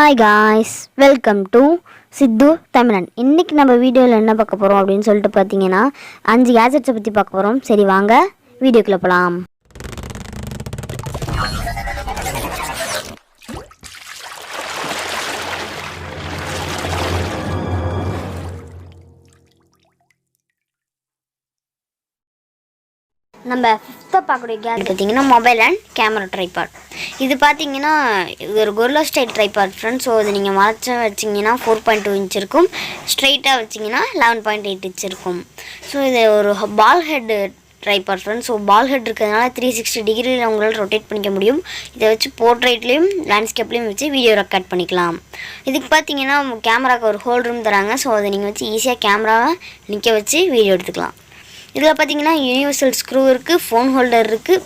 Hi guys, welcome to சித்து தமிழன். இன்றைக்கி நம்ம வீடியோவில் என்ன பார்க்க போகிறோம் அப்படின்னு சொல்லிட்டு பார்த்தீங்கன்னா 5 கேஜெட்ஸை பற்றி பார்க்க போகிறோம். சரி வாங்க வீடியோக்குள்ளே போகலாம். நம்ம ஃபிஃப்த்தாக பார்க்கக்கூடிய கேஜெட் பார்த்தீங்கன்னா மொபைல் அண்ட் கேமரா ட்ரைபாட். இது பார்த்தீங்கன்னா இது ஒரு gorilla style tripod friends. So இது நீங்கள் மறைச்சா வச்சிங்கன்னா 4.2 இன்ச் இருக்கும், ஸ்ட்ரைட்டாக வச்சிங்கன்னா 11.8 இன்ச் இருக்கும். ஸோ இது ஒரு பால் ஹெட் ட்ரைபாட் ஃப்ரெண்ட்ஸ். ஸோ பால் ஹெட் இருக்கிறதுனால 360 டிகிரியில் உங்களால் ரொட்டேட் பண்ணிக்க முடியும். இதை வச்சு போர்ட்ரேட்லேயும் லேண்ட்ஸ்கேப்லேயும் வச்சு வீடியோ ரெக்கார்ட் பண்ணிக்கலாம். இதுக்கு பார்த்தீங்கன்னா கேமராவுக்கு ஒரு ஹோல் ரூம் தராங்க. ஸோ அதை நீங்கள் வச்சு ஈஸியாக கேமராவை நிற்க வச்சு வீடியோ எடுத்துக்கலாம். இதில் பார்த்தீங்கன்னா யூனிவர்சல் ஸ்க்ரூ இருக்குது, ஃபோன் ஹோல்டர் இருக்குது,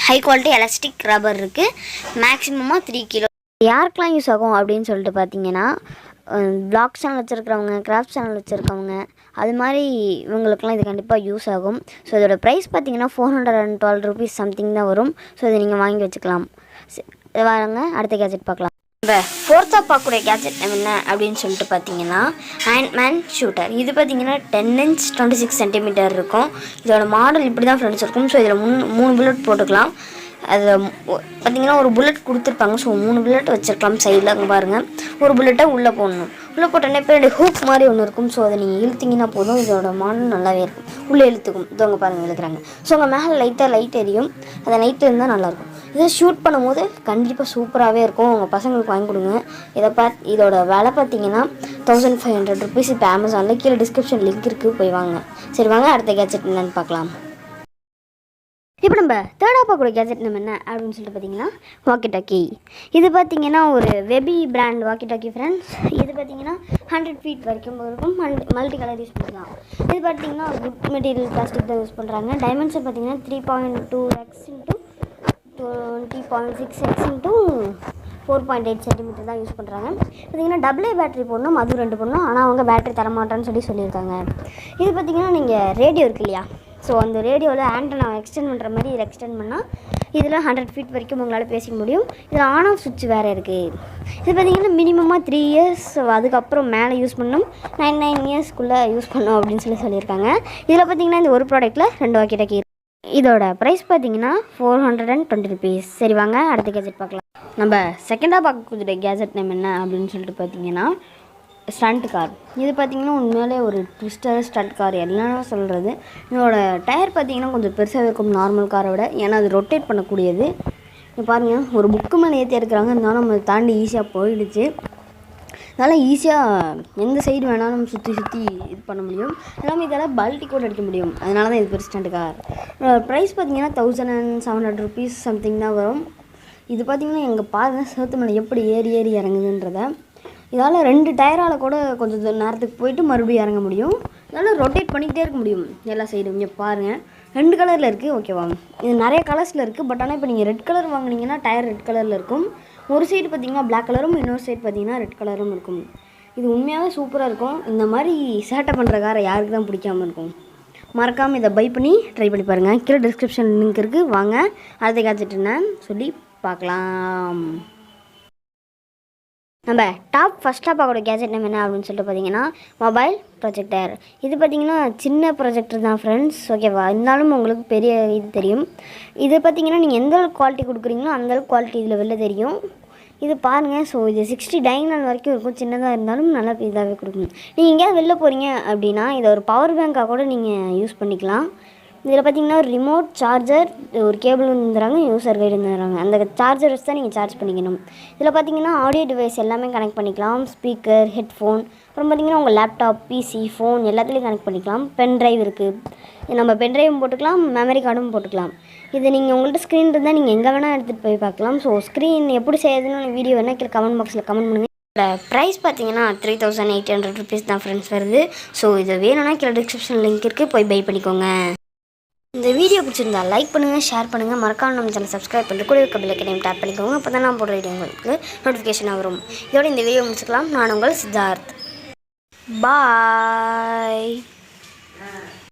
ஹை குவாலிட்டி எலாஸ்டிக் ரப்பர் இருக்குது, மேக்ஸிமமாக 3 கிலோ. யாருக்கெலாம் யூஸ் ஆகும் அப்படின்னு சொல்லிட்டு பார்த்தீங்கன்னா ப்ளாக் சேனல் வச்சுருக்கிறவங்க, கிராஃப்ட் சேனல் வச்சுருக்கவங்க, அது மாதிரி இவங்களுக்குலாம் இது கண்டிப்பாக யூஸ் ஆகும். ஸோ இதோட ப்ரைஸ் பார்த்தீங்கன்னா 412 ருபீஸ் சம்திங் தான் வரும். ஸோ இதை நீங்கள் வாங்கி வச்சுக்கலாம். வாங்க அடுத்த கேஜெட் பார்க்கலாம். இப்போ ஃபோர்த்தாக பார்க்கக்கூடிய கேஜெட் என்ன அப்படின்னு சொல்லிட்டு பார்த்தீங்கன்னா ஹேண்ட்மேன் ஷூட்டர். இது பார்த்தீங்கன்னா 10 inch 26 சென்டிமீட்டர் இருக்கும். இதோட மாடல் இப்படி தான் ஃப்ரெண்ட்ஸ் இருக்கும். ஸோ இதில் 3 புல்லட் போட்டுக்கலாம். அது பார்த்திங்கன்னா ஒரு புல்லட் கொடுத்துருப்பாங்க. ஸோ 3 புல்லட் வச்சுருக்கலாம் சைடில். அங்கே பாருங்கள், ஒரு புல்லட்டை உள்ளே போடணும். உள்ளே போட்டோன்னே இப்போ ஹூக் மாதிரி ஒன்று இருக்கும். ஸோ அதை நீங்கள் இழுத்திங்கன்னா போதும். இதோட மாடல் நல்லாவே இருக்கும். உள்ளே இழுத்துக்கும். இதவங்க பாருங்கள் இழுக்கிறாங்க. ஸோ உங்கள் மேலே லைட் எரியும். அந்த லைட் இருந்தால் நல்லாயிருக்கும். இதை ஷூட் பண்ணும்போது கண்டிப்பாக சூப்பராகவே இருக்கும். உங்கள் பசங்களுக்கு வாங்கி கொடுங்க. இதோட விலை பார்த்தீங்கன்னா 1500 ருபீஸ். இப்போ அமேசானில் கீழே டிஸ்கிரிப்ஷன் லிங்க் இருக்குது, போய் வாங்க. சரி வாங்க அடுத்த கேஜெட் என்னென்னு பார்க்கலாம். இப்போ நம்ம தேர்டாக பார்க்கக்கூடிய கேஜெட் நம்ம என்ன அப்படின்னு சொல்லிட்டு பார்த்தீங்கன்னா வாக்கி டாக்கி. இது பார்த்தீங்கன்னா ஒரு வெபி பிராண்ட் வாக்கி டாக்கி ஃப்ரெண்ட்ஸ். இது பார்த்தீங்கன்னா 100 feet வரைக்கும் இருக்கும். மல்டி கலர் யூஸ் பண்ணலாம். இது பார்த்தீங்கன்னா குட் மெட்டீரியல் பிளாஸ்டிக் தான் யூஸ் பண்ணுறாங்க. டைமென்ஷன் பார்த்தீங்கன்னா 3.2x × 20.6x × 4.8 சென்டிமீட்டர் தான் யூஸ் பண்ணுறாங்க. பார்த்திங்கன்னா AA பேட்டரி போடணும், அது 2 போடணும். ஆனால் அவங்க பேட்டரி தரமாட்டான்னு சொல்லியிருக்காங்க. இது பார்த்திங்கன்னா நீங்கள் ரேடியோ இருக்கு இல்லையா, ஸோ அந்த ரேடியோவில் ஆண்டனா எக்ஸ்டெண்ட் பண்ணுற மாதிரி இதில் எக்ஸ்டெண்ட் பண்ணால் இதில் 100 feet வரைக்கும் உங்களால் பேசிக்க முடியும். இதில் ஆன் ஆஃப் சுவிட்ச் வேறு இருக்குது. இது பார்த்திங்கன்னா மினிமமாக 3 years, அதுக்கப்புறம் மேலே யூஸ் பண்ணணும், 9 yearsக்குள்ளே யூஸ் பண்ணணும் அப்படின்னு சொல்லியிருக்காங்க. இதில் பார்த்திங்கன்னா இந்த ஒரு ப்ராடக்ட்டில் 2 வாக்கி டாக்கி. இதோட ப்ரைஸ் பார்த்தீங்கன்னா 420 ருபீஸ். சரி வாங்க அடுத்த கேஜெட் பார்க்கலாம். நம்ம செகண்டாக பார்க்கக்கூடிய கேஜெட் நேம் என்ன அப்படின்னு சொல்லிட்டு பார்த்தீங்கன்னா ஸ்டண்ட் கார். இது பார்த்திங்கன்னா உண்மையிலே ஒரு ட்விஸ்டர் ஸ்டண்ட் கார் என்னென்ன சொல்கிறது. இதோட டயர் பார்த்திங்கன்னா கொஞ்சம் பெருசாக இருக்கும் நார்மல் காரை விட. ஏன்னா அது ரொட்டேட் பண்ணக்கூடியது. இப்போ பாருங்கள், ஒரு புக்கு மேலே ஏற்றி இருக்கிறாங்க. இருந்தாலும் நம்ம தாண்டி ஈஸியாக போயிடுச்சு. அதனால் ஈஸியாக எந்த சைடு வேணாலும் நம்ம சுற்றி இது பண்ண முடியும். எல்லாமே இதெல்லாம் பல்ட்டி கூட அடிக்க முடியும். அதனால தான் இது பெரிய ஸ்டண்ட் கார். ப்ரைஸ் பார்த்திங்கன்னா 1700 ருபீஸ் சம்திங் தான் வரும். இது பார்த்திங்கன்னா எங்கள் பாருங்கள் சேத்து மேலே எப்படி ஏறி இறங்குதுன்றத. இதால் 2 டயரால் கூட கொஞ்சம் நேரத்துக்கு போயிட்டு மறுபடியும் இறங்க முடியும். இதனால் ரொட்டேட் பண்ணிக்கிட்டே இருக்க முடியும் எல்லா சைடும். இங்கே பாருங்கள் 2 கலரில் இருக்குது. ஓகேவா, இது நிறைய கலர்ஸில் இருக்குது. பட் ஆனால் இப்போ நீங்கள் ரெட் கலர் வாங்கினீங்கன்னா டயர் ரெட் கலரில் இருக்கும். ஒரு சைடு பார்த்திங்கன்னா பிளாக் கலரும், இன்னொரு சைடு பார்த்திங்கன்னா ரெட் கலரும் இருக்கும். இது உண்மையாகவே சூப்பராக இருக்கும். இந்த மாதிரி சேட்டை பண்ணுற காரை யாருக்கு தான் பிடிக்காமல் இருக்கும். மறக்காமல் இதை பை பண்ணி ட்ரை பண்ணி பாருங்கள். கீழே டிஸ்கிரிப்ஷன் லிங்க் இருக்குது. வாங்க அடுத்த கேஜெட் என்னன்னு சொல்லி பார்க்கலாம். நம்ம ஃபஸ்ட்டாக பார்க்கக்கூடிய கேஜெட் நேம் என்ன அப்படின்னு சொல்லிட்டு பார்த்தீங்கன்னா மொபைல் ப்ரொஜெக்டர். இது பார்த்திங்கன்னா சின்ன ப்ரொஜெக்டர் தான் ஃப்ரெண்ட்ஸ். ஓகேவா, இருந்தாலும் உங்களுக்கு பெரிய இது தெரியும். இது பார்த்திங்கன்னா நீங்கள் எந்த அளவுக்கு குவாலிட்டி கொடுக்குறீங்களோ அந்தளவுக்கு குவாலிட்டி இதில் வெளில தெரியும். இது பாருங்கள். ஸோ இது 69 வரைக்கும் இருக்கும். சின்னதாக இருந்தாலும் நல்லா இதாகவே கொடுக்கும். நீங்கள் எங்கேயாவது வெளில போகிறீங்க அப்படின்னா இதை ஒரு பவர் பேங்காக கூட நீங்கள் யூஸ் பண்ணிக்கலாம். இதில் பார்த்திங்கன்னா ஒரு ரிமோட் சார்ஜர், ஒரு கேபிள் வந்துடுறாங்க, யூசர் கைடு வந்துடுறாங்க. அந்த சார்ஜர் வச்சு தான் நீங்கள் சார்ஜ் பண்ணிக்கணும். இதில் பார்த்திங்கன்னா ஆடியோ டிவைஸ் எல்லாமே கனெக்ட் பண்ணிக்கலாம். ஸ்பீக்கர், ஹெட்ஃபோன், அப்புறம் பார்த்திங்கன்னா உங்கள் லேப்டாப், பிசி, ஃபோன் எல்லாத்துலேயும் கனெக்ட் பண்ணிக்கலாம். பென் ட்ரைவ் இருக்குது. நம்ம பென் ட்ரைவும் போட்டுக்கலாம், மெமரி கார்டும் போட்டுக்கலாம். இது நீங்கள் உங்கள்கிட்ட ஸ்க்ரீன் இருந்தால் நீங்கள் எங்கே வேணால் எடுத்துகிட்டு போய் பார்க்கலாம். ஸோ ஸ்க்ரீன் எப்படி செய்யுதுன்னு வீடியோ வேணால் கீழே கமெண்ட் பாக்ஸில் கமெண்ட் பண்ணுங்கள். ப்ரைஸ் பார்த்தீங்கன்னா 3800 ருபீஸ் தான் ஃப்ரெண்ட்ஸ் வருது. ஸோ இது வேணும்னா கீழே டிஸ்கிரிப்ஷன் லிங்க் இருக்குது, போய் பை பண்ணிக்கோங்க. இந்த வீடியோ பிடிச்சிருந்தா லைக் பண்ணுங்கள், ஷேர் பண்ணுங்கள், மறக்காம நம்ம சேனல் சப்ஸ்கிரைப் பண்ணிட்டு கூட இருக்க பெல் ஐக்கனையும் டேப் பண்ணிக்கோங்க. அப்போ தான் நான் போடுற வீடியோ உங்களுக்கு நோட்டிஃபிகேஷனாக வரும். இதோட இந்த வீடியோ முடிச்சுக்கலாம். நான் உங்கள் சித்தார்த். பாய்.